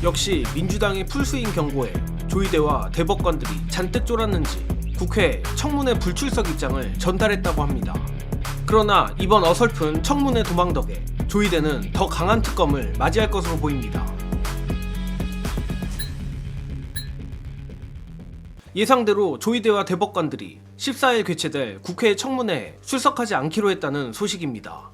역시 민주당의 풀스윙 경고에 조이대와 대법관들이 잔뜩 쫄았는지 국회 청문회 불출석 입장을 전달했다고 합니다. 그러나 이번 어설픈 청문회 도망 덕에 조이대는 더 강한 특검을 맞이할 것으로 보입니다. 예상대로 조이대와 대법관들이 14일 개최될 국회 청문회에 출석하지 않기로 했다는 소식입니다.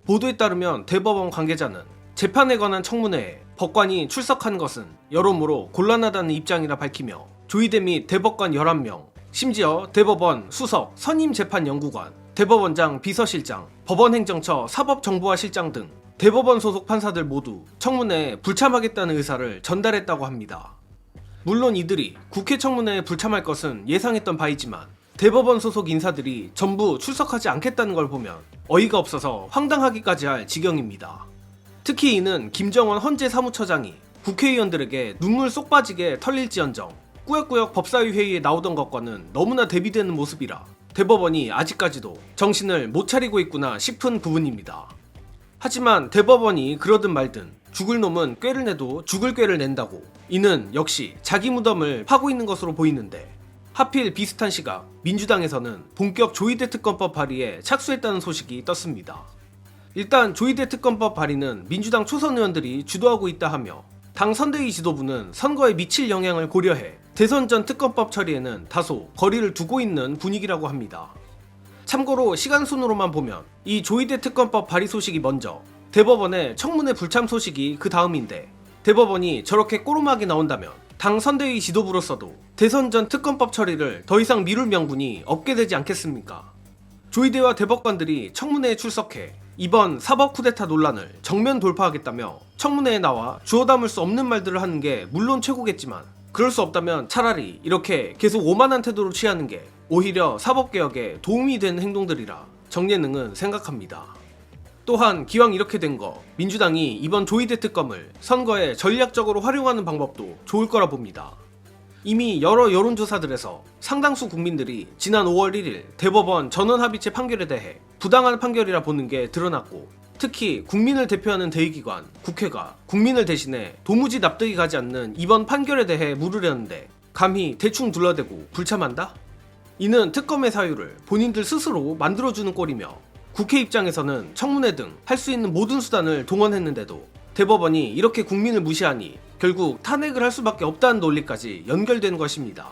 보도에 따르면 대법원 관계자는 재판에 관한 청문회에 법관이 출석한 것은 여러모로 곤란하다는 입장이라 밝히며 조이대 및 대법관 11명, 심지어 대법원 수석 선임재판연구관, 대법원장 비서실장, 법원행정처 사법정보화실장 등 대법원 소속 판사들 모두 청문회에 불참하겠다는 의사를 전달했다고 합니다. 물론 이들이 국회 청문회에 불참할 것은 예상했던 바이지만 대법원 소속 인사들이 전부 출석하지 않겠다는 걸 보면 어이가 없어서 황당하기까지 할 지경입니다. 특히 이는 김정은 헌재 사무처장이 국회의원들에게 눈물 쏙 빠지게 털릴지언정 꾸역꾸역 법사위 회의에 나오던 것과는 너무나 대비되는 모습이라 대법원이 아직까지도 정신을 못 차리고 있구나 싶은 부분입니다. 하지만 대법원이 그러든 말든 죽을 놈은 꾀를 내도 죽을 꾀를 낸다고 이는 역시 자기 무덤을 파고 있는 것으로 보이는데 하필 비슷한 시각 민주당에서는 본격 조이대 특검법 발의에 착수했다는 소식이 떴습니다. 일단 조이대 특검법 발의는 민주당 초선 의원들이 주도하고 있다 하며 당 선대위 지도부는 선거에 미칠 영향을 고려해 대선 전 특검법 처리에는 다소 거리를 두고 있는 분위기라고 합니다. 참고로 시간 순으로만 보면 이 조이대 특검법 발의 소식이 먼저 대법원의 청문회 불참 소식이 그 다음인데 대법원이 저렇게 꼬로막이 나온다면 당 선대위 지도부로서도 대선 전 특검법 처리를 더 이상 미룰 명분이 없게 되지 않겠습니까? 조이대와 대법관들이 청문회에 출석해 이번 사법 쿠데타 논란을 정면 돌파하겠다며 청문회에 나와 주워 담을 수 없는 말들을 하는 게 물론 최고겠지만 그럴 수 없다면 차라리 이렇게 계속 오만한 태도를 취하는 게 오히려 사법개혁에 도움이 되는 행동들이라 정예능은 생각합니다. 또한 기왕 이렇게 된 거 민주당이 이번 조이대 특검을 선거에 전략적으로 활용하는 방법도 좋을 거라 봅니다. 이미 여러 여론조사들에서 상당수 국민들이 지난 5월 1일 대법원 전원합의체 판결에 대해 부당한 판결이라 보는 게 드러났고 특히 국민을 대표하는 대의기관 국회가 국민을 대신해 도무지 납득이 가지 않는 이번 판결에 대해 물으려는데 감히 대충 둘러대고 불참한다? 이는 특검의 사유를 본인들 스스로 만들어주는 꼴이며 국회 입장에서는 청문회 등 할 수 있는 모든 수단을 동원했는데도 대법원이 이렇게 국민을 무시하니 결국 탄핵을 할 수밖에 없다는 논리까지 연결된 것입니다.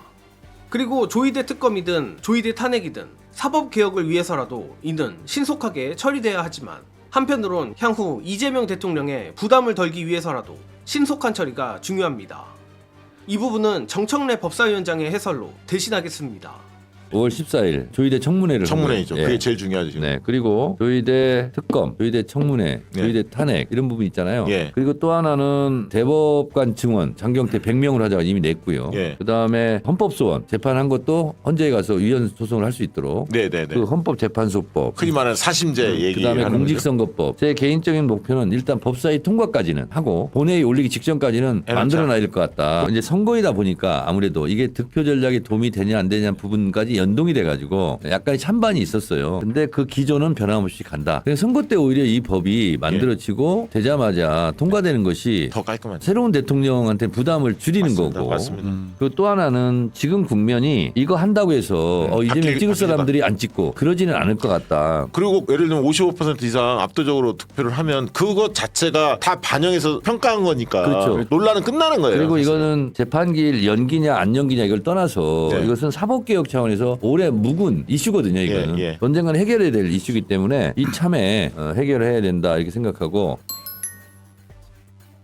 그리고 조이대 특검이든 조이대 탄핵이든 사법개혁을 위해서라도 이는 신속하게 처리돼야 하지만 한편으론 향후 이재명 대통령의 부담을 덜기 위해서라도 신속한 처리가 중요합니다. 이 부분은 정청래 법사위원장의 해설로 대신하겠습니다. 5월 14일 조이대 청문회를 청문회이죠. 예. 그게 제일 중요하죠. 지금. 네. 그리고 조이대 특검, 조이대 청문회, 네. 조이대 탄핵 이런 부분 있잖아요. 예. 그리고 또 하나는 대법관 증원 장경태 100명으로 하자가 이미 냈고요. 예. 그다음에 헌법소원 재판한 것도 헌재에 가서 위헌 소송을 할 수 있도록 네네네. 그 헌법재판소법 흔히 말하는 사심제 얘기. 그다음에 공직선거법. 제 개인적인 목표는 일단 법사위 통과까지는 하고 본회의 올리기 직전까지는 만들어놔야 될 것 같다. 이제 선거이다 보니까 아무래도 이게 득표 전략에 도움이 되냐 안 되냐 부분까지 연동이 돼가지고 약간의 찬반이 있었어요. 근데 그 기조는 변함없이 간다. 그래서 선거 때 오히려 이 법이 만들어지고 되자마자 통과되는 것이 더 깔끔하죠. 새로운 대통령한테 부담을 줄이는 맞습니다. 거고. 맞습니다. 그리고 또 하나는 지금 국면이 이거 한다고 해서 이재명 찍을 사람들이 안 찍고 그러지는 않을 것 같다. 그리고 예를 들면 55% 이상 압도적으로 득표를 하면 그것 자체가 다 반영해서 평가한 거니까 그렇죠. 논란은 끝나는 거예요. 그리고 사실. 이거는 재판기일 연기냐 안 연기냐 이걸 떠나서 네. 이것은 사법개혁 차원에서 오래 묵은 이슈거든요. 이거는 예. 언젠가는 해결해야 될 이슈이기 때문에 이참에 해결해야 된다 이렇게 생각하고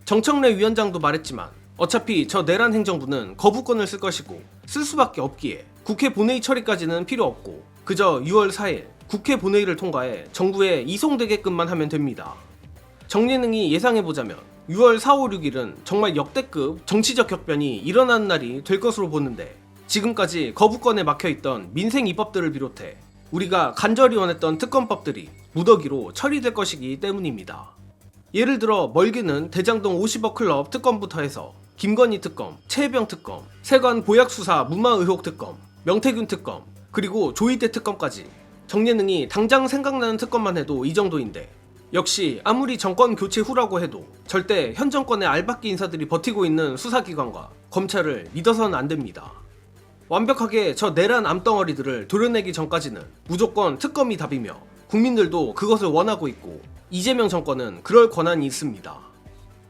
정청래 위원장도 말했지만 어차피 저 내란 행정부는 거부권을 쓸 것이고 쓸 수밖에 없기에 국회 본회의 처리까지는 필요 없고 그저 6월 4일 국회 본회의를 통과해 정부에 이송되게끔만 하면 됩니다. 정예능이 예상해보자면 6월 4, 5, 6일은 정말 역대급 정치적 격변이 일어나는 날이 될 것으로 보는데 지금까지 거부권에 막혀있던 민생 입법들을 비롯해 우리가 간절히 원했던 특검법들이 무더기로 처리될 것이기 때문입니다. 예를 들어 멀게는 대장동 50억 클럽 특검부터 해서 김건희 특검, 최혜병 특검, 세관 보약 수사 무마 의혹 특검, 명태균 특검, 그리고 조이대 특검까지 정예능이 당장 생각나는 특검만 해도 이 정도인데 역시 아무리 정권 교체 후라고 해도 절대 현 정권의 알박기 인사들이 버티고 있는 수사기관과 검찰을 믿어서는 안 됩니다. 완벽하게 저 내란 암덩어리들을 도려내기 전까지는 무조건 특검이 답이며 국민들도 그것을 원하고 있고 이재명 정권은 그럴 권한이 있습니다.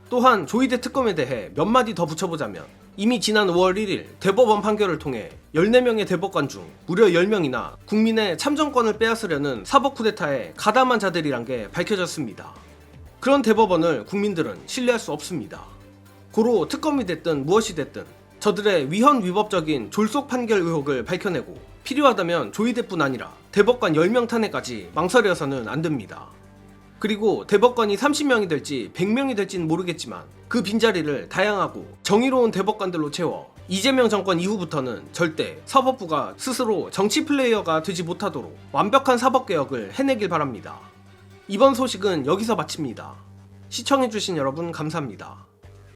또한 조이대 특검에 대해 몇 마디 더 붙여보자면 이미 지난 5월 1일 대법원 판결을 통해 14명의 대법관 중 무려 10명이나 국민의 참정권을 빼앗으려는 사법 쿠데타에 가담한 자들이란 게 밝혀졌습니다. 그런 대법원을 국민들은 신뢰할 수 없습니다. 고로 특검이 됐든 무엇이 됐든 저들의 위헌 위법적인 졸속 판결 의혹을 밝혀내고 필요하다면 조이대뿐 아니라 대법관 10명 탄핵까지 망설여서는 안 됩니다. 그리고 대법관이 30명이 될지 100명이 될지는 모르겠지만 그 빈자리를 다양하고 정의로운 대법관들로 채워 이재명 정권 이후부터는 절대 사법부가 스스로 정치 플레이어가 되지 못하도록 완벽한 사법개혁을 해내길 바랍니다. 이번 소식은 여기서 마칩니다. 시청해주신 여러분 감사합니다.